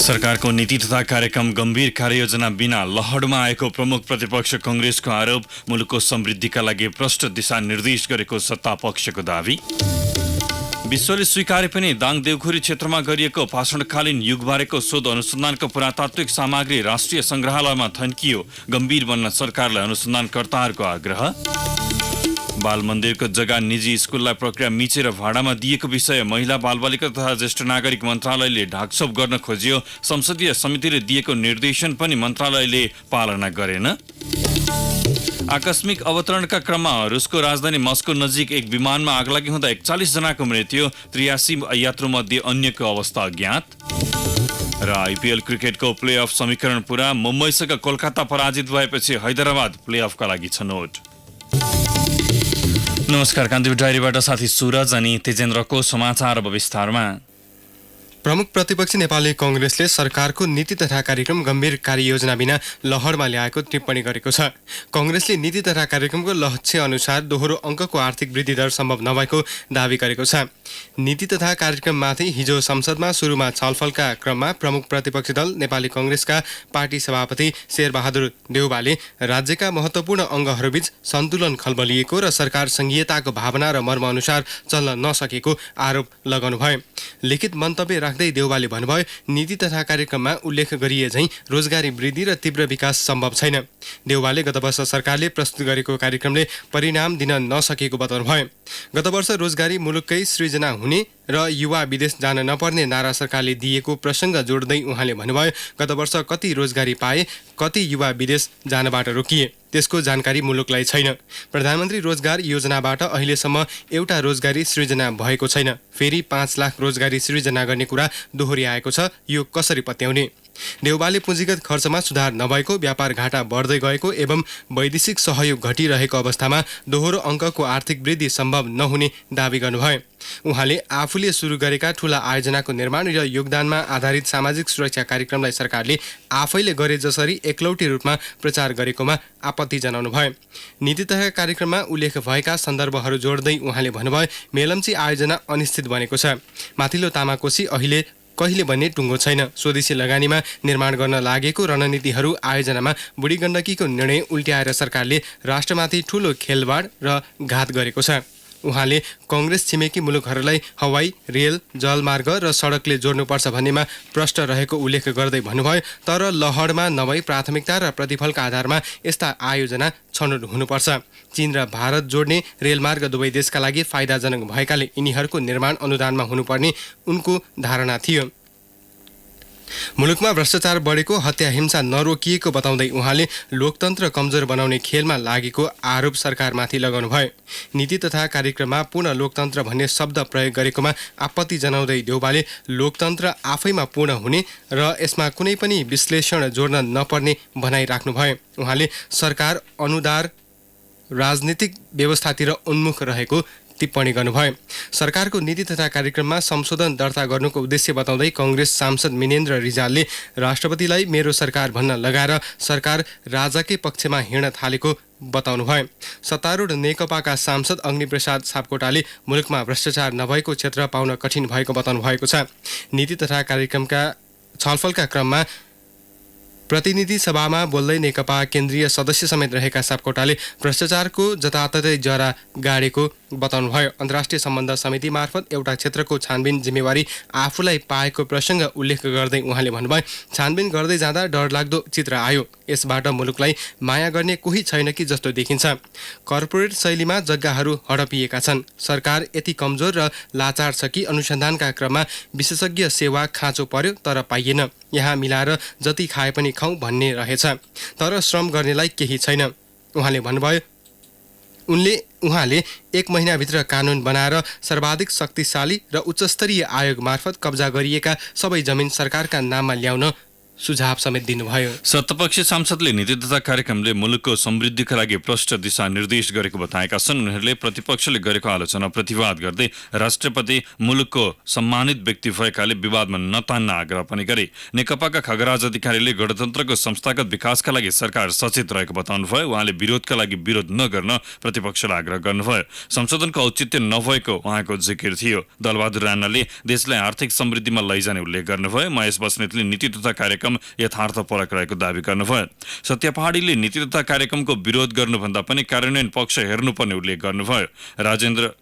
सरकारको नीति तथा कार्यक्रम गम्भीर कार्ययोजना बिना लहरमा आएको प्रमुख प्रतिपक्ष कांग्रेसको आरोप। मुलुकको समृद्धिका लागि भ्रष्ट दिशा निर्देश गरेको सत्तापक्षको दावी। विश्वले स्वीकारे पनि दाङ देउखुरी क्षेत्रमा गरिएको पाषाणकालीन युगबारेको शोध अनुसन्धानको पुरातात्विक सामग्री राष्ट्रिय संग्रहालयमा थन्कियो। गम्भीर बन्न सरकारलाई अनुसन्धानकर्ताहरूको आग्रह। बाल मन्दिरको जग्गा निजी स्कुललाई प्रक्रिया मिचेर भाडामा दिएको विषय महिला बालबालिका तथा ज्येष्ठ नागरिक मन्त्रालयले ढाकछोप गर्न खोज्यो। संसदीय समितिले दिएको निर्देशन पनि मन्त्रालयले पालना गरेन। आकस्मिक अवतरणका क्रममा रुसको राजधानी मस्को नजिक एक विमानमा आगलागी हुँदा 41 जनाको मृत्यु, 83 यात्रुमध्ये अन्यको अवस्था अज्ञात। र आइपिएल क्रिकेटको प्लेअफ समीकरण पूरा, मुम्बईसँग कोलकाता पराजित भएपछि हैदराबाद प्लेअफका लागि छनौट। नमस्कार, कान्तिपुर डायरीबाट साथी सुरज अनि तेजेन्द्रको समाचार अब विस्तारमा। प्रमुख प्रतिपक्षी नेपाली कांग्रेसले सरकारको नीति तथा कार्यक्रम गम्भीर कार्ययोजना बिना लहरमा ल्याएको टिप्पणी गरेको छ। कांग्रेसले नीति तथा कार्यक्रमको लक्ष्य अनुसार दोहोरो अङ्कको आर्थिक वृद्धि दर सम्भव नभएको दावी गरेको छ। नीति तथा कार्यक्रममाथि हिजो संसदमा सुरुमा छलफलका क्रममा प्रमुख प्रतिपक्षी दल नेपाली कांग्रेसका पार्टी सभापति शेरबहादुर देउवाले राज्यका महत्त्वपूर्ण अङ्गहरूबीच सन्तुलन खल्बलिएको र सरकार संघीयताको भावना र मर्म अनुसार चल्न नसकेको आरोप लगाउनुभयो। लिखित मन्तव्य राख्दै देउवाले भन्नुभयो, नीति तथा कार्यक्रममा उल्लेख गरिए झैं रोजगारी वृद्धि र तीव्र विकास सम्भव छैन। देउवाले गत वर्ष सरकारले प्रस्तुत गरेको कार्यक्रमले परिणाम दिन नसकेको बताउनुभयो। गत वर्ष रोजगारी मुलुककै सृजना हुने र युवा विदेश जान नपर्ने नारा सरकारले दिएको प्रसङ्ग जोड्दै उहाँले भन्नुभयो, गत वर्ष कति रोजगारी पाए, कति युवा विदेश जानबाट रोकिए, त्यसको जानकारी मुलुकलाई छैन। प्रधानमन्त्री रोजगार योजनाबाट अहिलेसम्म एउटा रोजगारी सृजना भएको छैन। फेरि 5 लाख रोजगारी सृजना गर्ने कुरा दोहोर्याएको छ। यो कसरी पत्याउने? देउवाले पुँजीगत खर्चमा सुधार नभएको, व्यापार घाटा बढ्दै गएको एवं वैदेशिक सहयोग घटिरहेको अवस्थामा दोहोरो अङ्कको आर्थिक वृद्धि सम्भव नहुने दावी गर्नुभयो। उहाँले आफूले सुरु गरेका ठूला आयोजनाको निर्माण र योगदानमा आधारित सामाजिक सुरक्षा कार्यक्रमलाई सरकारले आफैले गरे जसरी एकलौटी रूपमा प्रचार गरेकोमा आपत्ति जनाउनुभयो। नीति तथा कार्यक्रममा उल्लेख भएका सन्दर्भहरू जोड्दै उहाँले भन्नुभयो, मेलम्ची आयोजना अनिश्चित बनेको छ। माथिल्लो तामाकोशी अहिले कहिले बन्ने टुङ्गो छैन। स्वदेशी लगानीमा निर्माण गर्न लागेको रणनीतिहरू आयोजनामा बुढी गण्डकीको निर्णय उल्ट्याएर सरकारले राष्ट्रमाथि ठूलो खेलवाड र घात गरेको छ। उहाँले कांग्रेस छिमेकी मुलुकहरूलाई हवाई, रेल, जलमार्ग र सडकले जोड्नुपर्छ भन्नेमा प्रष्ट रहेको उल्लेख गर्दै भन्नुभयो, तर लहरमा नभई प्राथमिकता र प्रतिफलका आधारमा यस्ता आयोजना छनौट हुनुपर्छ। चीन र भारत जोड्ने रेलमार्ग दुवै देशका लागि फाइदाजनक भएकाले यिनीहरूको निर्माण अनुदानमा हुनुपर्ने उनको धारणा थियो। मुलुकमा भ्रष्टाचार बढेको, हत्या हिंसा नरोकिएको बताउँदै उहाँले लोकतन्त्र कमजोर बनाउने खेलमा लागेको आरोप सरकारमाथि लगाउनुभयो। नीति तथा कार्यक्रममा पूर्ण लोकतन्त्र भन्ने शब्द प्रयोग गरेकोमा आपत्ति जनाउँदै देउवाले लोकतन्त्र आफैमा पूर्ण हुने र यसमा कुनै पनि विश्लेषण जोड्न नपर्ने भनाइराख्नुभयो। उहाँले सरकार अनुदार राजनीतिक व्यवस्थातिर उन्मुख रहेको टिप्पणी गर्नुभयो। सरकारको नीति तथा कार्यक्रममा संशोधन दर्ता गर्नुको उद्देश्य बताउँदै कांग्रेस सांसद मिनेन्द्र रिजालले राष्ट्रपतिलाई मेरो सरकार भन्न लगाएर सरकार राजाकै पक्षमा हिँड्न थालेको बताउनुभयो। सत्तारूढ नेकपाका सांसद अग्निप्रसाद सापकोटाले मुलुकमा भ्रष्टाचार नभएको क्षेत्र पाउन कठिन भएको बताउनु भएको छ। नीति तथा कार्यक्रमका छलफलका क्रममा प्रतिनिधि सभामा बोल्दै नेकपा केन्द्रीय सदस्य समेत रहेका सापकोटाले भ्रष्टाचारको जताततै जरा गाडेको बताउनुभयो। अन्तर्राष्ट्रिय सम्बन्ध समिति मार्फत एउटा क्षेत्रको छानबिन जिम्मेवारी आफूलाई पाएको प्रसङ्ग उल्लेख गर्दै उहाँले भन्नुभयो, छानबिन गर्दै जाँदा डरलाग्दो चित्र आयो। यसबाट मुलुकलाई माया गर्ने कोही छैन कि जस्तो देखिन्छ। कर्पोरेट शैलीमा जग्गाहरू हडपिएका छन्। सरकार यति कमजोर र लाचार छ कि अनुसन्धानका क्रममा विशेषज्ञ सेवा खाँचो पर्यो तर पाइएन। यहाँ मिलाएर जति खाए पनि खाउँ भन्ने रहेछ, तर श्रम गर्नेलाई केही छैन। उहाँले भन्नुभयो, उहाँले 1 महिनाभित्र कानुन बनाएर सर्वाधिक शक्तिशाली र उच्चस्तरीय आयोग मार्फत कब्जा गरिएका सबै जमिन सरकारका नाममा ल्याउन सुझाव समेत दिनुभयो। सत्तापक्षी सांसदले नीति तथा कार्यक्रमले मुलुकको समृद्धिका लागि प्रष्ट दिशा निर्देश गरेको बताएका छन्। उनीहरूले प्रतिपक्षले गरेको आलोचना प्रतिवाद गर्दै राष्ट्रपति मुलुकको सम्मानित व्यक्ति भएकाले विवादमा नतान्न आग्रह पनि गरे। नेकपाका खगराज अधिकारीले गणतन्त्रको संस्थागत विकासका लागि सरकार सचेत रहेको बताउनुभयो। उहाँले विरोधका लागि विरोध नगर्न प्रतिपक्षलाई आग्रह गर्नुभयो। संशोधनको औचित्य नभएको उहाँको जिकिर थियो। दलबहादुर राणाले देशलाई आर्थिक समृद्धिमा लैजाने उल्लेख गर्नुभयो। महेश बस्नेतले नीति तथा कार्यक्रम यथार्थपरक रहेको दावी गर्नुभयो। सत्य पहाडीले नीति तथा कार्यक्रमको विरोध गर्नुभन्दा पनि कार्यान्वयन पक्ष हेर्नुपर्ने उल्लेख गर्नुभयो।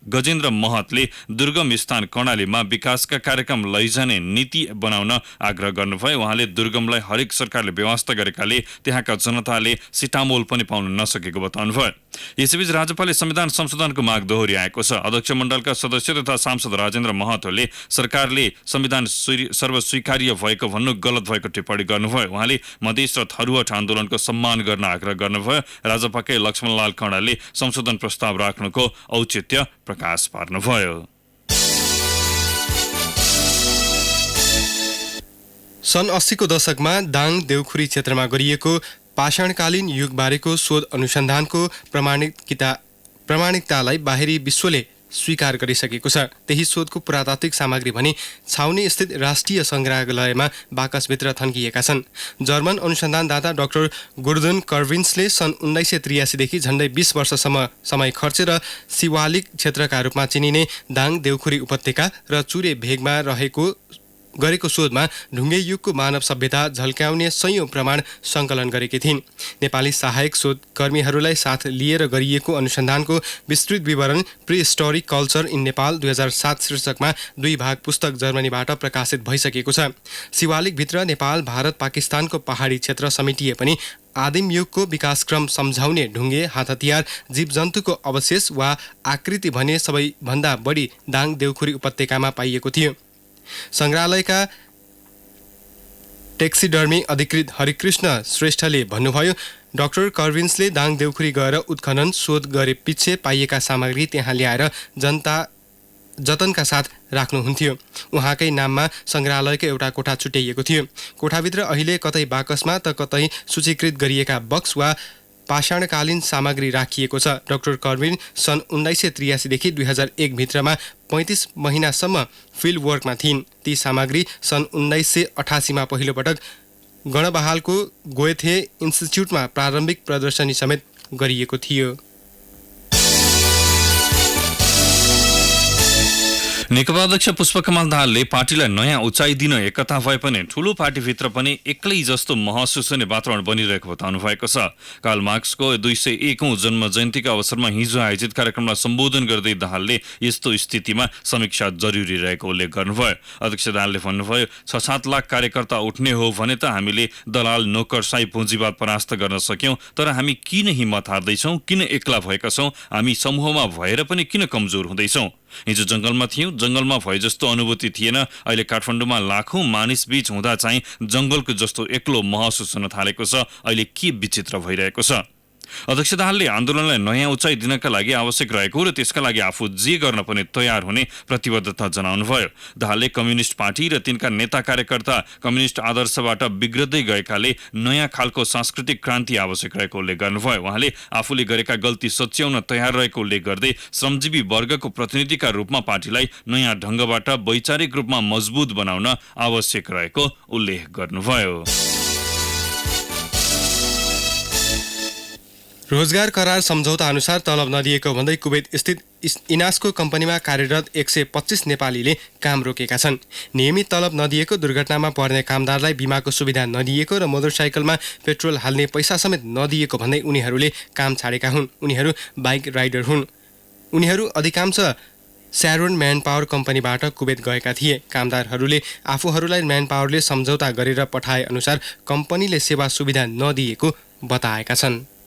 गजेन्द्र महतले दुर्गम स्थान कर्णालीमा विकासका कार्यक्रम लैजाने नीति बनाउन आग्रह गर्नुभयो। उहाँले दुर्गमलाई हरेक सरकारले व्यवस्था गरेकाले त्यहाँका जनताले सिटामोल पनि पाउन नसकेको बताउनुभयो। यसैबीच राज्यपालले संविधान संशोधनको माग दोहोर्याएको छ। अध्यक्ष मण्डलका सदस्य तथा सांसद राजेन्द्र महतले सरकारले संविधान सर्वस्वीकार्य भएको भन्नु गलत भएको टिप्पणी गर्नुभयो। उहाँले मधेस र थरुहट आन्दोलनको सम्मान गर्न आग्रह गर्नुभयो। राजपाकै लक्ष्मणलाल खड्काले संशोधन प्रस्ताव राख्नुको औचित्य प्रकाश पार्नुभयो। सन् 80 को दशकमा दाङ देउखुरी क्षेत्रमा गरिएको पाषाणकालीन युगबारेको शोध अनुसन्धानको प्रामाणिकतालाई बाहिरी विश्वले स्वीकार गरिसकेको छ। त्यही शोधको पुरातात्विक सामग्री भने छाउनी स्थित राष्ट्रिय सङ्ग्रहालयमा बाकसभित्र थन्किएका छन्। जर्मन अनुसन्धानदाता डाक्टर गुर्दन कर्भिन्सले सन् 1983 देखि झन्डै 20 वर्षसम्म समय खर्चेर शिवालिक क्षेत्रका रूपमा चिनिने दाङ देउखुरी उपत्यका र चुरे भेगमा गरेको शोधमा ढुङ्गे युगको मानव सभ्यता झल्क्याउने सयौं प्रमाण सङ्कलन गरेकी थिइन्। नेपाली सहायक शोधकर्मीहरूलाई साथ लिएर गरिएको अनुसन्धानको विस्तृत विवरण प्रिहिस्टोरिक कल्चर इन नेपाल 2007 शीर्षकमा 2 भाग पुस्तक जर्मनीबाट प्रकाशित भइसकेको छ। शिवालिकभित्र नेपाल, भारत, पाकिस्तानको पहाडी क्षेत्र समेटिए पनि आदिम युगको विकासक्रम सम्झाउने ढुङ्गे, हात हतियार, जीवजन्तुको अवशेष वा आकृति भने सबैभन्दा बढी दाङ देउखुरी उपत्यकामा पाइएको थियो। सङ्ग्रहालयका टेक्सिडर्मी अधिकृत हरिकृष्ण श्रेष्ठले भन्नुभयो, डाक्टर कर्भिन्सले दाङ देउखुरी गएर उत्खनन शोध गरे पछि पाइएका सामग्री त्यहाँ ल्याएर जतनका साथ राख्नुहुन्थ्यो। उहाँकै नाममा सङ्ग्रहालयको एउटा कोठा छुट्याइएको थियो। कोठाभित्र अहिले कतै बाकसमा त कतै सूचीकृत गरिएका बक्स वा पाषाणकालीन सामग्री राखिएको छ। डाक्टर कर्भिन सन् 1983 देखि 2001 भित्रमा 35 महिनासम्म फिल्ड वर्कमा थिइन्। ती सामग्री सन् 1988 पहिलोपटक गणबहालको गोएथे इन्स्टिच्युटमा प्रारम्भिक प्रदर्शनी समेत गरिएको थियो। नेकपा अध्यक्ष पुष्पकमल दाहालले पार्टीलाई नयाँ उचाइ दिन एकता भए पनि ठूलो पार्टीभित्र पनि एक्लै जस्तो महसुस हुने वातावरण बनिरहेको बताउनु भएको छ। कार्ल मार्क्सको 201औं जन्म जयन्तीका अवसरमा हिजो आयोजित कार्यक्रमलाई सम्बोधन गर्दै दाहालले यस्तो स्थितिमा समीक्षा जरुरी रहेको उल्लेख गर्नुभयो। अध्यक्ष दाहालले भन्नुभयो, 6-7 लाख कार्यकर्ता उठ्ने हो भने त हामीले दलाल नोकरसाई पुँजीवाद परास्त गर्न सक्यौं, तर हामी किन हिम्मत हार्दैछौं, किन एक्ला भएका छौं, हामी समूहमा भएर पनि किन कमजोर हुँदैछौं। हिजो जंगलमा थियौं, जंगलमा भए जस्तो अनुभूति थिएन। अहिले काठमाडौँमा लाखौं मानिस बीच हुँदा चाहिँ जंगलको जस्तो एक्लो महसुस हुन थालेको छ। अहिले के विचित्र भइरहेको छ। अध्यक्ष दाहालले आन्दोलनलाई नयाँ उचाइ दिनका लागि आवश्यक रहेको र त्यसका लागि आफू जे गर्न पनि तयार हुने प्रतिबद्धता जनाउनुभयो। दाहालले कम्युनिस्ट पार्टी र तिनका नेता कार्यकर्ता कम्युनिस्ट आदर्शबाट बिग्रदै गएकाले नयाँ खालको सांस्कृतिक क्रान्ति आवश्यक रहेको उल्लेख गर्नुभयो। उहाँले आफूले गरेका गल्ती सच्याउन तयार रहेको उल्लेख गर्दै श्रमजीवी वर्गको प्रतिनिधिका रूपमा पार्टीलाई नयाँ ढङ्गबाट वैचारिक रूपमा मजबुत बनाउन आवश्यक रहेको उल्लेख गर्नुभयो। रोजगार करार सम्झौता अनुसार तलब नदिएको भन्दै कुवेत स्थित इनास्को कम्पनीमा कार्यरत 125 नेपालीले काम रोकेका छन्। नियमित तलब नदिएको, दुर्घटनामा पर्ने कामदारलाई बिमाको सुविधा नदिएको र मोटरसाइकलमा पेट्रोल हाल्ने पैसा समेत नदिएको भन्दै उनीहरूले काम छाडेका हुन्। उनीहरू बाइक राइडर हुन्। उनीहरू अधिकांश स्यारोन म्यान पावर कम्पनीबाट कुवेत गएका थिए। कामदारहरूले आफूहरूलाई म्यान पावरले सम्झौता गरेर पठाए अनुसार कम्पनीले सेवा सुविधा नदिएको बताएका छन्।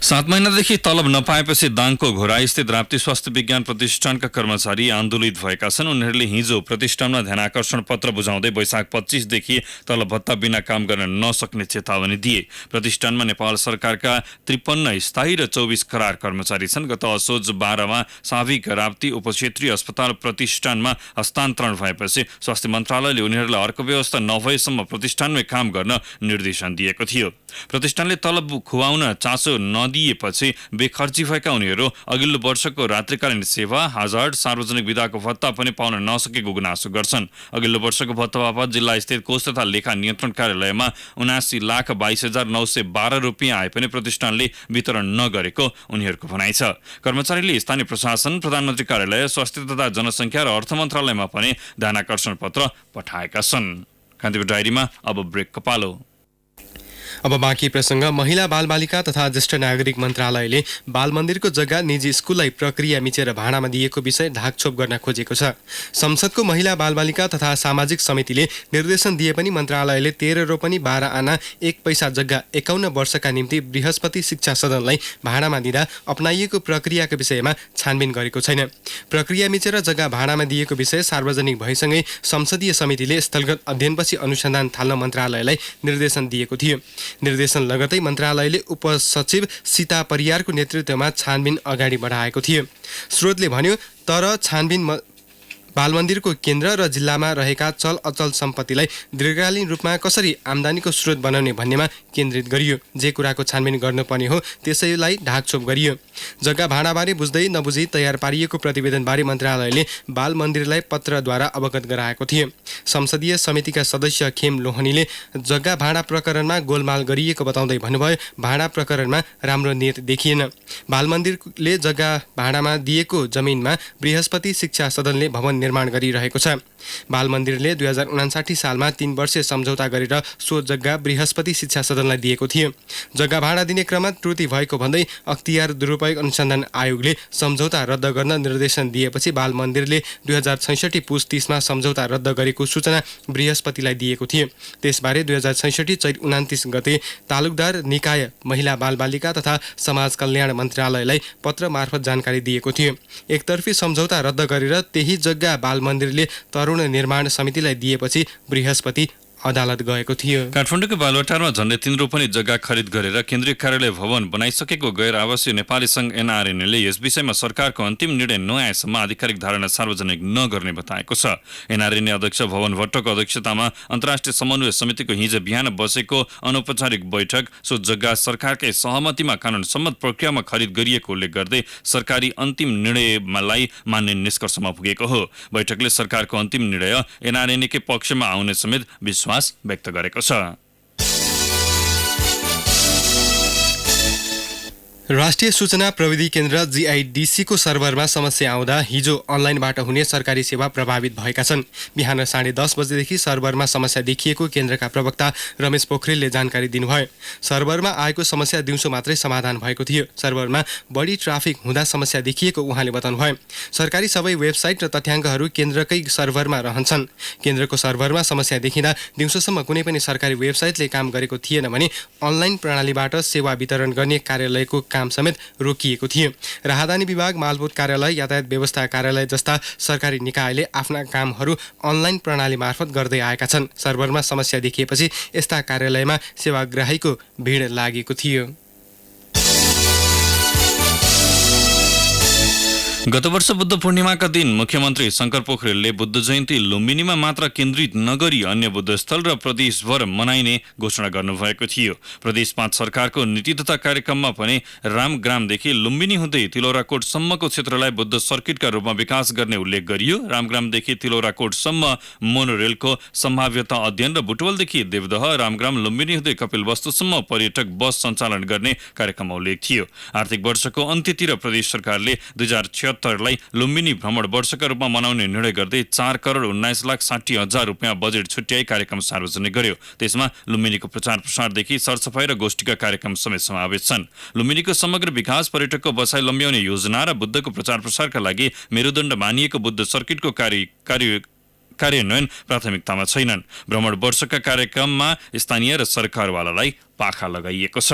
7 महिनादेखि तलब नपाएपछि दाङको घोराइस्थित राप्ती स्वास्थ्य विज्ञान प्रतिष्ठानका कर्मचारी आन्दोलित भएका छन्। उनीहरूले हिजो प्रतिष्ठानमा ध्यानाकर्षण पत्र बुझाउँदै वैशाख 25 देखि तलब भत्ता बिना काम गर्न नसक्ने चेतावनी दिए। प्रतिष्ठानमा नेपाल सरकारका 53 स्थायी र 24 करार कर्मचारी छन्। गत असोज 12 मा साविक राप्ती उपक्षेत्रीय अस्पताल प्रतिष्ठानमा हस्तान्तरण भएपछि स्वास्थ्य मन्त्रालयले उनीहरूलाई अर्को व्यवस्था नभएसम्म प्रतिष्ठानमै काम गर्न निर्देशन दिएको थियो। प्रतिष्ठानले तलब खुवाउन चासो नदिएपछि बेखर्ची भएका उनीहरू अघिल्लो वर्षको रात्रिकालीन सेवा, हजार्ड, सार्वजनिक विधाको भत्ता पनि पाउन नसकेको गुनासो गर्छन्। अघिल्लो वर्षको भत्ता बापत जिल्ला स्थित कोष तथा लेखा नियन्त्रण कार्यालयमा 79,22,912 रुपियाँ आए पनि प्रतिष्ठानले वितरण नगरेको उनीहरूको भनाइ छ। कर्मचारीले स्थानीय प्रशासन, प्रधानमन्त्री कार्यालय, स्वास्थ्य तथा जनसङ्ख्या र अर्थ मन्त्रालयमा पनि ध्यानाकर्षण पत्र पठाएका छन्। कान्तिपुर डायरीमा अब ब्रेकको पालो। अब बाँकी प्रसङ्ग। महिला बालबालिका तथा ज्येष्ठ नागरिक मन्त्रालयले बाल मन्दिरको जग्गा निजी स्कुललाई प्रक्रिया मिचेर भाडामा दिएको विषय ढाकछोप गर्न खोजेको छ। संसदको महिला बालबालिका तथा सामाजिक समितिले निर्देशन दिए पनि मन्त्रालयले 13 रोपनी 12 आना 1 पैसा जग्गा 51 वर्षका निम्ति बृहस्पति शिक्षा सदनलाई भाडामा दिँदा अपनाइएको प्रक्रियाको विषयमा छानबिन गरेको छैन। प्रक्रिया मिचेर जग्गा भाडामा दिएको विषय सार्वजनिक भएसँगै संसदीय समितिले स्थलगत अध्ययनपछि अनुसन्धान थाल्न मन्त्रालयलाई निर्देशन दिएको थियो। निर्देशन लगतै मन्त्रालयले उपसचिव सीता परियारको नेतृत्वमा छानबिन अगाडि बढाएको थियो। स्रोतले भन्यो, तर छानबिन बालमन्दिरको केन्द्र र जिल्लामा रहेका चल अचल सम्पत्तिलाई दीर्घकालीन रूपमा कसरी आम्दानीको स्रोत बनाउने भन्नेमा केन्द्रित गरियो। जे कुराको छानबिन गर्नुपर्ने हो त्यसैलाई ढाकछोप गरियो। जग्गा भाडाबारे बुझ्दै नबुझी तयार पारिएको प्रतिवेदनबारे मन्त्रालयले बाल मन्दिरलाई पत्रद्वारा अवगत गराएको थियो। संसदीय समितिका सदस्य खेम लोहनीले जग्गा भाडा प्रकरणमा गोलमाल गरिएको बताउँदै भन्नुभयो, भाडा प्रकरणमा राम्रो नियत देखिएन। बाल मन्दिरले जग्गा भाडामा दिएको जमिनमा बृहस्पति शिक्षा सदनले भवन निर्माण गरिरहेको छ। बाल मन्दिरले 2059 सालमा 3 वर्षीय सम्झौता गरेर सो जग्गा बृहस्पति शिक्षा सदनलाई दिएको थियो। जग्गा भाडा दिने क्रममा त्रुटि भएको भन्दै अख्तियार दुरुपयोग अनुसन्धान आयोगले सम्झौता रद्द गर्न निर्देशन दिएपछि बाल मन्दिरले 2066 पुस 30 मा सम्झौता रद्द गरेको सूचना बृहस्पतिलाई दिएको थियो। त्यसबारे 2066 चैत 29 गते तालुकदार निकाय महिला बालबालिका तथा समाज कल्याण मन्त्रालयलाई पत्र मार्फत जानकारी दिएको थियो। एकतर्फी सम्झौता रद्द गरेर त्यही जग्गा बाल मन्दिरले तरुण निर्माण समितिलाई दिएपछि बृहस्पति अदालत गएको थियो। काठमाडौँको बालुवाटारमा झण्डै 3 रोपनी जग्गा खरिद गरेर केन्द्रीय कार्यालय भवन बनाइसकेको गैर आवासीय नेपाली सङ्घ एनआरएनले यस विषयमा सरकारको अन्तिम निर्णय नआएसम्म आधिकारिक धारणा सार्वजनिक नगर्ने बताएको छ। एनआरएनले अध्यक्ष भवन भट्टको अध्यक्षतामा अन्तर्राष्ट्रिय समन्वय समितिको हिजो बिहान बसेको अनौपचारिक बैठक सो जग्गा सरकारकै सहमतिमा कानुन सम्मत प्रक्रियामा खरिद गरिएको उल्लेख गर्दै सरकारी अन्तिम निर्णयलाई मान्ने निष्कर्षमा पुगेको हो। बैठकले सरकारको अन्तिम निर्णय एनआरएनकै पक्षमा आउने समेत विश्वास व्यक्त गरेको छ। राष्ट्रिय सूचना प्रविधि केन्द्र जीआईडीसीको सर्भरमा समस्या आउँदा हिजो अनलाइनबाट हुने सरकारी सेवा प्रभावित भएका छन्। बिहान 10:30 बजेदेखि सर्भरमा समस्या देखिएको केन्द्रका प्रवक्ता रमेश पोखरेलले जानकारी दिनुभयो। सर्भरमा आएको समस्या दिउँसो मात्रै समाधान भएको थियो। सर्भरमा बढी ट्राफिक हुँदा समस्या देखिएको उहाँले बताउनुभयो। सरकारी सबै वेबसाइट र तथ्याङ्कहरू केन्द्रकै सर्भरमा रहन्छन्। केन्द्रको सर्भरमा समस्या देखिँदा दिउँसोसम्म कुनै पनि सरकारी वेबसाइटले काम गरेको थिएन भने अनलाइन प्रणालीबाट सेवा वितरण गर्ने कार्यालयको काम समेत रोकिएको थियो। राहदानी विभाग, मालपोत कार्यालय, यातायात व्यवस्था कार्यालय जस्ता सरकारी निकायले आफ्ना कामहरू अनलाइन प्रणाली मार्फत गर्दै आएका छन्। सर्भरमा समस्या देखिएपछि यस्ता कार्यालयमा सेवाग्राहीको भिड लागेको थियो। गत वर्ष बुद्ध पूर्णिमाका दिन मुख्यमन्त्री शङ्कर पोखरेलले बुद्ध जयन्ती लुम्बिनीमा मात्र केन्द्रित नगरी अन्य बुद्धस्थल र प्रदेशभर मनाइने घोषणा गर्नुभएको थियो। प्रदेश 5 सरकारको नीति तथा कार्यक्रममा पनि रामग्रामदेखि लुम्बिनी हुँदै तिलौराकोटसम्मको क्षेत्रलाई बुद्ध सर्किटका रूपमा विकास गर्ने उल्लेख गरियो। रामग्रामदेखि तिलौराकोटसम्म मोनोरेलको सम्भाव्यता अध्ययन र बुटवलदेखि देवदह, रामग्राम, लुम्बिनी हुँदै कपिलवस्तुसम्म पर्यटक बस सञ्चालन गर्ने कार्यक्रममा उल्लेख थियो। आर्थिक वर्षको अन्त्यतिर प्रदेश सरकारले 2076लाई लुम्बिनी भ्रमण वर्षका रूपमा मनाउने निर्णय गर्दै 4,19,60,000 रुपियाँ बजेट छुट्याई कार्यक्रम सार्वजनिक गर्यो। त्यसमा लुम्बिनीको प्रचार प्रसारदेखि सरसफाई र गोष्ठीका कार्यक्रम समेत समावेश छन्। लुम्बिनीको समग्र विकास, पर्यटकको बसाइ लम्ब्याउने योजना र बुद्धको प्रचार प्रसारका लागि मेरुदण्ड मानिएको बुद्ध सर्किटको कार्यान्वयन प्राथमिकतामा छैनन्। भ्रमण वर्षका कार्यक्रममा स्थानीय र सरकारवालालाई पाखा लगाइएको छ।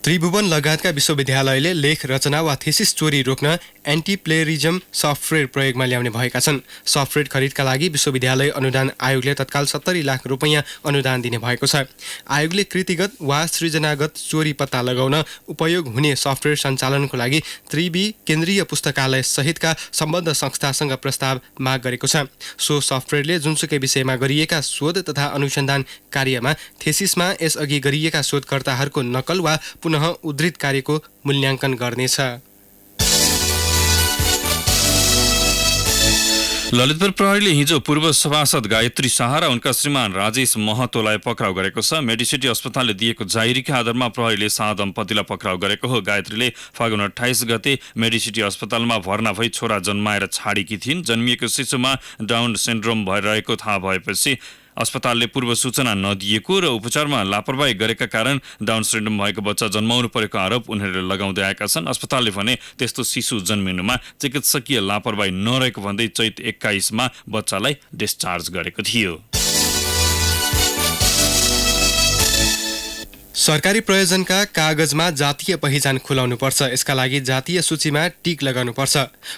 त्रिभुवन लगायतका विश्वविद्यालयले लेख रचना वा थेसिस चोरी रोक्न एन्टी प्लेरिजम सफ्टवेयर प्रयोगमा ल्याउने भएका छन्। सफ्टवेयर खरिदका लागि विश्वविद्यालय अनुदान आयोगले तत्काल 70 लाख रुपैयाँ अनुदान दिने भएको छ। आयोगले कृतिगत वा सृजनागत चोरी पत्ता लगाउन उपयोग हुने सफ्टवेयर सञ्चालनको लागि त्रिवी केन्द्रीय पुस्तकालय सहितका सम्बद्ध संस्थासँग प्रस्ताव माग गरेको छ। सो सफ्टवेयरले जुनसुकै विषयमा गरिएका शोध तथा अनुसन्धान कार्यमा थेसिसमा यसअघि गरिएका शोधकर्ताहरूको नकल वा पुनः उद्धृत कार्यको मूल्याङ्कन गर्नेछ। ललितपुर प्रहरीले हिजो पूर्व सभासद गायत्री शाह र उनका श्रीमान राजेश महतोलाई पक्राउ गरेको छ। मेडिसिटी अस्पतालले दिएको जाहेरीका आधारमा प्रहरीले शाह दम्पतिलाई पक्राउ गरेको हो। गायत्रीले फागुन 28 गते मेडिसिटी अस्पतालमा भर्ना भई छोरा जन्माएर छाडेकी थिइन्। जन्मिएको शिशुमा डाउन सिन्ड्रोम रहेको थाहा भएपछि अस्पतालले पूर्व सूचना नदिएको र उपचारमा लापरवाही गरेका कारण डाउन सिन्ड्रोम भएको बच्चा जन्माउनु परेको आरोप उनीहरूले लगाउँदै आएका छन्। अस्पतालले भने त्यस्तो शिशु जन्मिनुमा चिकित्सकीय लापरवाही नरहेको भन्दै चैत 21 मा बच्चालाई डिस्चार्ज गरेको थियो। सरकारी प्रयोजनका कागजमा जातीय पहिचान खुलाउनुपर्छ। यसका लागि जातीय सूचीमा टिक लगाउनुपर्छ।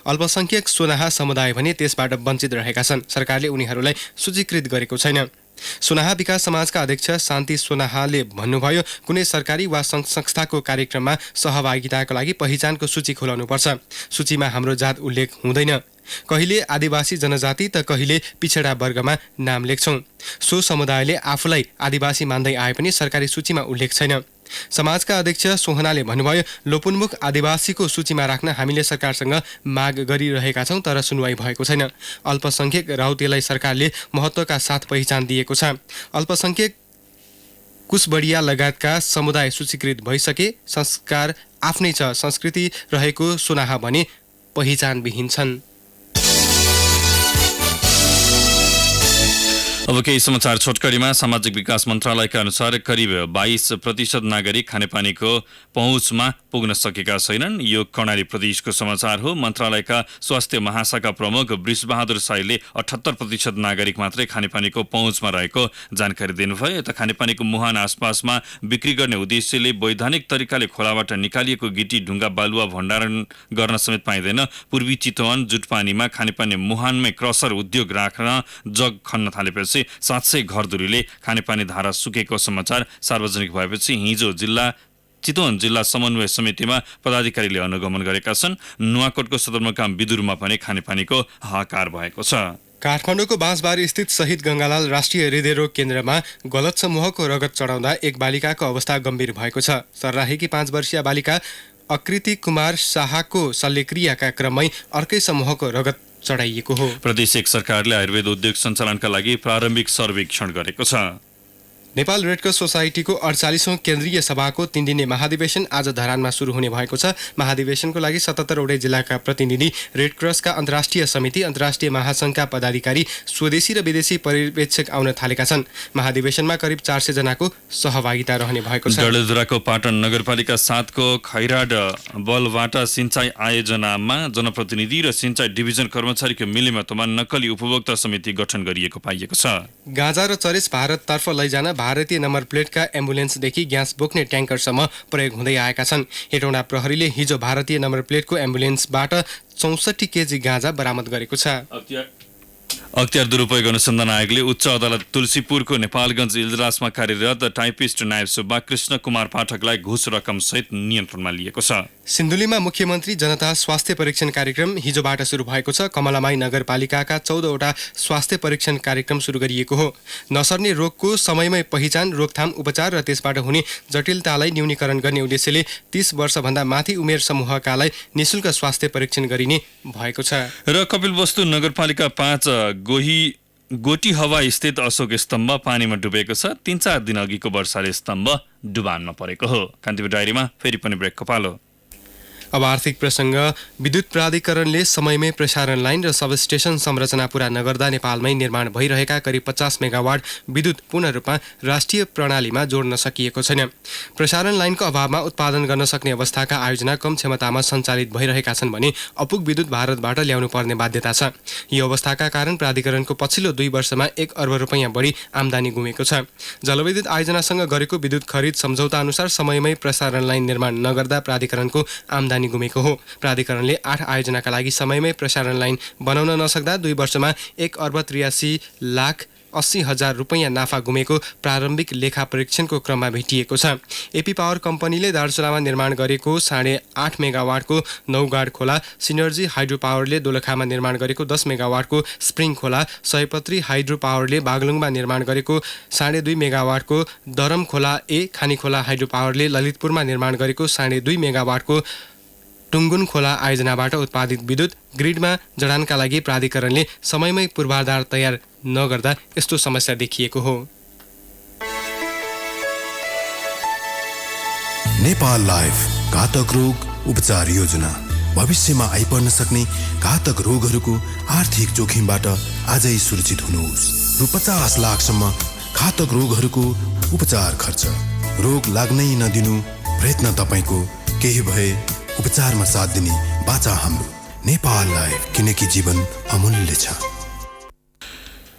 अल्पसंख्यक सोनाहा समुदाय भने त्यसबाट वञ्चित रहेका छन्। सरकारले उनीहरूलाई सूचीकृत गरेको छैन। सोनाहा विकास समाजका अध्यक्ष शान्ति सोनाहाले भन्नुभयो, कुनै सरकारी वा संस्थाको कार्यक्रममा सहभागिताको लागि पहिचानको सूची खुलाउनुपर्छ। सूचीमा हाम्रो जात उल्लेख हुँदैन। कहिले आदिवासी जनजाति त कहिले पिछडा वर्गमा नाम लेख्छौँ। सो समुदायले आफूलाई आदिवासी मान्दै आए पनि सरकारी सूचीमा उल्लेख छैन। समाजका अध्यक्ष सोहनाले भन्नुभयो, लोपोन्मुख आदिवासीको सूचीमा राख्न हामीले सरकारसँग माग गरिरहेका छौँ तर सुनवाई भएको छैन। अल्पसंख्यक राउतेलाई सरकारले महत्त्वका साथ पहिचान दिएको छ। अल्पसंख्यक कुशबडिया लगायतका समुदाय सूचीकृत भइसके। संस्कार आफ्नै छ, संस्कृति रहेको सोनाहा भने पहिचानविहीन छन्। अब केही समाचार छोटकरीमा। सामाजिक विकास मन्त्रालयका अनुसार करिब 22% नागरिक खानेपानीको पहुँचमा पुग्न सकेका छैनन्। यो कर्णाली प्रदेशको समाचार हो। मन्त्रालयका स्वास्थ्य महाशाखा प्रमुख वृषबहादुर साईले 78% नागरिक मात्रै खानेपानीको पहुँचमा रहेको जानकारी दिनुभयो। यता खानेपानीको मुहान आसपासमा बिक्री गर्ने उद्देश्यले वैधानिक तरिकाले खोलाबाट निकालिएको गिटी ढुङ्गा बालुवा भण्डारण गर्न समेत पाइँदैन। पूर्वी चितवन जुटपानीमा खानेपानी मुहानमै क्रसर उद्योग राख्न जग खन्न थालेपछि 700 घरधुरीले खानेपानी धारा सुकेको समाचार सार्वजनिक भएपछि हिजो चितवन जिल्ला समन्वय समितिमा पदाधिकारीले अनुगमन गरेका छन्। नुवाकोटको सदरमुकाम बिदुरमा पनि खानेपानीको हाहाकार भएको छ। काठमाडौँको बाँसबारी स्थित शहीद गङ्गालाल राष्ट्रिय हृदयरोग केन्द्रमा गलत समूहको रगत चढाउँदा एक बालिकाको अवस्था गम्भीर भएको छ। सर्लाहीकी 5 वर्षीय बालिका अकृति कुमार शाहको शल्यक्रियाका क्रममै अर्कै समूहको रगत चढाइएको हो। प्रदेश सरकारले आयुर्वेद उद्योग सञ्चालनका लागि प्रारम्भिक सर्वेक्षण गरेको छ। नेपाल रेडक्रस सोसाइटीको 48औं केन्द्रीय सभाको 3 दिने महाधिवेशन आज धरानमा सुरु हुने भएको छ। महाधिवेशनको लागि 77 वटै जिल्लाका प्रतिनिधि, रेडक्रसका अन्तर्राष्ट्रिय समिति, अन्तर्राष्ट्रिय महासङ्घका पदाधिकारी, स्वदेशी र विदेशी पर्यवेक्षक आउन थालेका छन्। महाधिवेशनमा करिब 400 जनाको सहभागिता रहने भएको छ। डडेलधुराको पाटन नगरपालिका 7 को खैराड बलवाटा सिंचाई आयोजनामा जनप्रतिनिधि र सिंचाई डिभिजन कर्मचारीको मिलेमतोमा नक्कली उपभोक्ता समिति गठन गरिएको पाइएको छ। गाँजा र चरेस भारततर्फ लैजान भारतीय नम्बर प्लेटका एम्बुलेन्सदेखि ग्यास बोक्ने ट्याङ्करसम्म प्रयोग हुँदै आएका छन्। हेटौँडा प्रहरीले हिजो भारतीय नम्बर प्लेटको एम्बुलेन्सबाट 64 केजी गाँजा बरामद गरेको छ। अख्तियार दुरुपयोग अनुसन्धान आयोगले उच्च अदालत तुलसीपुरको नेपालगञ्ज इजलासमा कार्यरत टाइपिस्ट नायब सुब्बा कृष्ण कुमार पाठकलाई घुस रकम सहित नियन्त्रणमा लिएको छ। सिन्धुलीमा मुख्यमन्त्री जनता स्वास्थ्य परीक्षण कार्यक्रम हिजोबाट सुरु भएको छ। कमलामाई नगरपालिकाका 14 वटा स्वास्थ्य परीक्षण कार्यक्रम सुरु गरिएको हो। नसर्ने रोगको समयमै पहिचान, रोकथाम, उपचार र त्यसबाट हुने जटिलतालाई न्यूनीकरण गर्ने उद्देश्यले 30 वर्षभन्दा माथि उमेर समूहकालाई निशुल्क स्वास्थ्य परीक्षण गरिने भएको छ। र कपिलवस्तु नगरपालिका 5 गोटी हवा स्थित अशोक स्तम्भ पानीमा डुबेको छ। 3-4 दिन अघिको वर्षाले स्तम्भ डुबानमा परेको हो। कान्तिपुर डायरीमा फेरि पनि ब्रेकको पालो। अब आर्थिक प्रसङ्ग। विद्युत प्राधिकरणले समयमै प्रसारण लाइन र सबस्टेसन संरचना पूरा नगर्दा नेपालमै निर्माण भइरहेका करिब 50 मेगावाट विद्युत पूर्ण रूपमा राष्ट्रिय प्रणालीमा जोड्न सकिएको छैन। प्रसारण लाइनको अभावमा उत्पादन गर्न सक्ने अवस्थाका आयोजना कम क्षमतामा सञ्चालित भइरहेका छन् भने अपुग विद्युत भारतबाट ल्याउनु पर्ने बाध्यता छ। यो अवस्थाका कारण प्राधिकरणको पछिल्लो 2 वर्षमा 1 अर्ब रुपैयाँ बढी आम्दानी गुमेको छ। जलविद्युत आयोजनासँग गरेको विद्युत खरिद सम्झौता अनुसार समयमै प्रसारण लाइन निर्माण नगर्दा प्राधिकरणको आम्दानी गुमेको हो। प्राधिकरणले 8 आयोजनाका लागि समयमै प्रसारण लाइन बनाउन नसक्दा 2 वर्षमा 1 अर्ब 83,80,000 रुपैयाँ नाफा गुमेको प्रारम्भिक लेखा परीक्षणको क्रममा भेटिएको छ। एपी पावर कम्पनीले दार्चुलामा निर्माण गरेको 8.5 मेगावाटको नौगाड खोला, सिनर्जी हाइड्रो पावरले दोलखामा निर्माण गरेको 10 मेगावाटको स्प्रिङ खोला, सयपत्री हाइड्रो पावरले बागलुङमा निर्माण गरेको 2.5 मेगावाटको दरम खोला ए, खानीखोला हाइड्रो पावरले ललितपुरमा निर्माण गरेको 2.5 मेगावाटको टुङ्गुन खोला आयोजनाबाट उत्पादित विद्युत ग्रिडमा जडानका लागि प्राधिकरणले समयमै पूर्वाधार तयार नगर्दा यस्तो समस्या देखिएको हो। नेपाल लाइफ घातक रोग उपचार योजना। भविष्यमा आइपर्न सक्ने घातक रोगहरूको आर्थिक जोखिमबाट आजै सुरक्षित हुनुहोस्। रु 50 लाखसम्म घातक रोगहरूको उपचार खर्च। रोग लाग्नै नदिनु प्रयत्न तपाईँको, केही भए उपचारमा साथ दिने बाचा हाम्रो। नेपाल लाइफ, किनकि जीवन अमूल्य छ।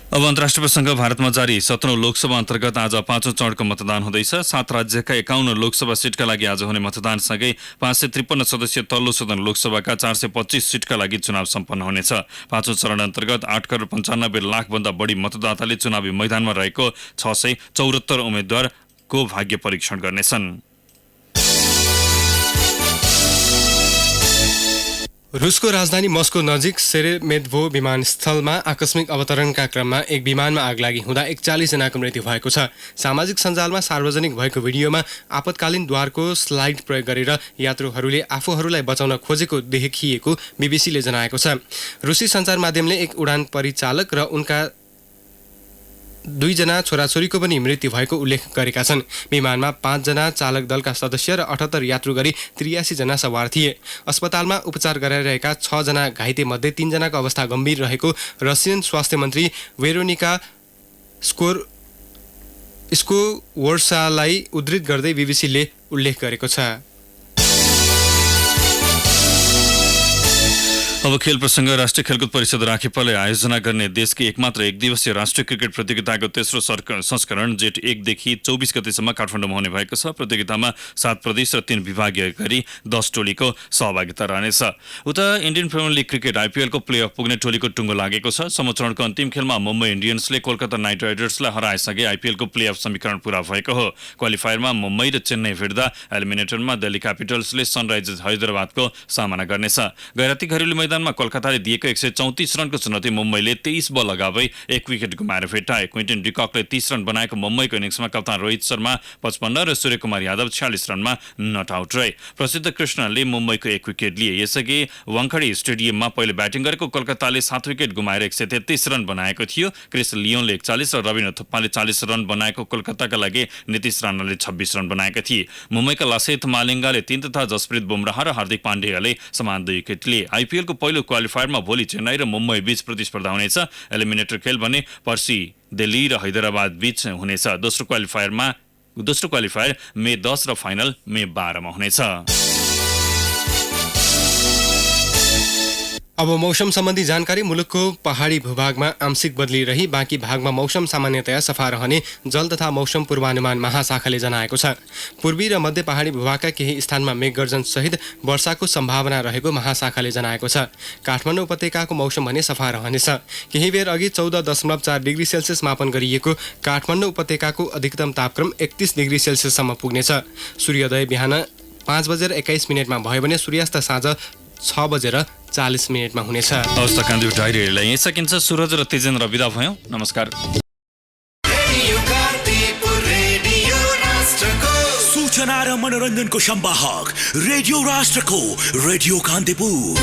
अब अन्तर्राष्ट्रिय प्रसङ्ग। भारतमा जारी 17औं लोकसभा अन्तर्गत आज 5औं चरणको मतदान हुँदैछ। 7 राज्यका 51 लोकसभा सिटका लागि आज हुने मतदानसँगै 553 सदस्यीय तल्लो सदन लोकसभाका 425 सिटका लागि चुनाव सम्पन्न हुनेछ। 5औं चरण अन्तर्गत 8 करोड 95 लाखभन्दा बढी मतदाताले चुनावी मैदानमा रहेको 674 उम्मेद्वारको भाग्य परीक्षण गर्नेछन्। रुसको राजधानी मस्को नजिक सेरेमेदभो विमानस्थलमा आकस्मिक अवतरणका क्रममा एक विमानमा आग लागि हुँदा 41 जनाको मृत्यु भएको छ। सामाजिक सञ्जालमा सार्वजनिक भएको भिडियोमा आपतकालीन द्वारको स्लाइड प्रयोग गरेर यात्रुहरूले आफूहरूलाई बचाउन खोजेको देखिएको बीबीसीले जनाएको छ। रुसी सञ्चार माध्यमले एक उडान परिचालक र उनका 2 जना छोराछोरीको पनि मृत्यु भएको उल्लेख गरेका छन्। विमानमा 5 जना चालक दलका सदस्य र 78 यात्रु गरी 83 जना सवार थिए। अस्पतालमा उपचार गराइरहेका 6 जना घाइते मध्ये 3 जनाको अवस्था गम्भीर रहेको रसियन स्वास्थ्य मन्त्री वेरोनिका स्कोवर्सालाई उद्धृत गर्दै बीबीसीले उल्लेख गरेको छ। अब खेल प्रसङ्ग। राष्ट्रिय खेलकुद परिषद राखेपाले आयोजना गर्ने देशकै एकमात्र एकदिवसीय राष्ट्रिय क्रिकेट प्रतियोगिताको तेस्रो संस्करण जेठ 1 देखि 24 गतेसम्म काठमाडौँमा हुने भएको छ। प्रतियोगितामा 7 प्रदेश र 3 विभागीय गरी 10 टोलीको सहभागिता रहनेछ। उता इन्डियन प्रिमियर लिग क्रिकेट आइपिएलको प्लेअफ पुग्ने टोलीको टुङ्गो लागेको छ। समचरणको अन्तिम खेलमा मुम्बई इन्डियन्सले कोलकाता नाइट राइडर्सलाई हराएसँगै आइपिएलको प्लेअफ समीकरण पूरा भएको हो। क्वालिफायरमा मुम्बई र चेन्नई भिड्दा एलिमिनेटरमा दिल्ली क्यापिटल्सले सनराइजर्स हैदराबादको सामना गर्नेछ। गैराती घरेलु मैदानमा कोलकाताले दिएको 134 रनको चुनौती मुम्बईले 23 बल अगावै 1 विकेट गुमाएर भेटाए। क्विन्टन डिककले 30 रन बनाएको मुम्बईको इनिङ्समा कप्तान रोहित शर्मा 55 र सूर्यकुमार यादव 46 रनमा नट आउट रहे। प्रसिद्ध कृष्णले मुम्बईको 1 विकेट लिए। यसअघि वाङखडी स्टेडियममा पहिले ब्याटिङ गरेको कोलकाताले 7 विकेट गुमाएर 133 रन बनाएको थियो। क्रिस लियोनले 41 र रविन्द्र थुप्पाले 40 रन बनाएको कोलकाताका लागि नीतिश राणाले 26 रन बनाएका थिए। मुम्बईका लसिथ मालिङ्गाले 3 तथा जसप्रीत बुमराह र हार्दिक पाण्डेले समान 2 विकेट लिए। आइपिएलको पहिलो क्वालिफायरमा भोलि चेन्नई र मुम्बई बीच प्रतिस्पर्धा हुनेछ। एलिमिनेटर खेल भने पर्सि दिल्ली र हैदराबाद बीच हुनेछ। दोस्रो क्वालिफायर मे 10 र फाइनल मे 12 मा हुनेछ। अब मौसम सम्बन्धी जानकारी। मुलुकको पहाडी भूभागमा आंशिक बदली रही बाँकी भागमा मौसम सामान्यतया सफा रहने जल तथा मौसम पूर्वानुमान महाशाखाले जनाएको छ। पूर्वी र मध्य पहाडी भूभागका केही स्थानमा मेघगर्जन सहित वर्षाको सम्भावना रहेको महाशाखाले जनाएको छ। काठमाडौँ उपत्यकाको मौसम भने सफा रहनेछ। केही बेर अघि 14.4 डिग्री सेल्सियस मापन गरिएको काठमाडौँ उपत्यकाको अधिकतम तापक्रम 31 डिग्री सेल्सियससम्म पुग्नेछ। सूर्योदय बिहान 5:21 भयो भने सूर्यास्त साँझ 6:40 हुनेछ। अवस्था कान्ति डायरीलाई यही सकिन्छ। सुरज र तेजेन्द्र बिदा भयौँ। नमस्कार। सूचना र मनोरञ्जनको संवाहक रेडियो राष्ट्रको रेडियो कान्तिपुर।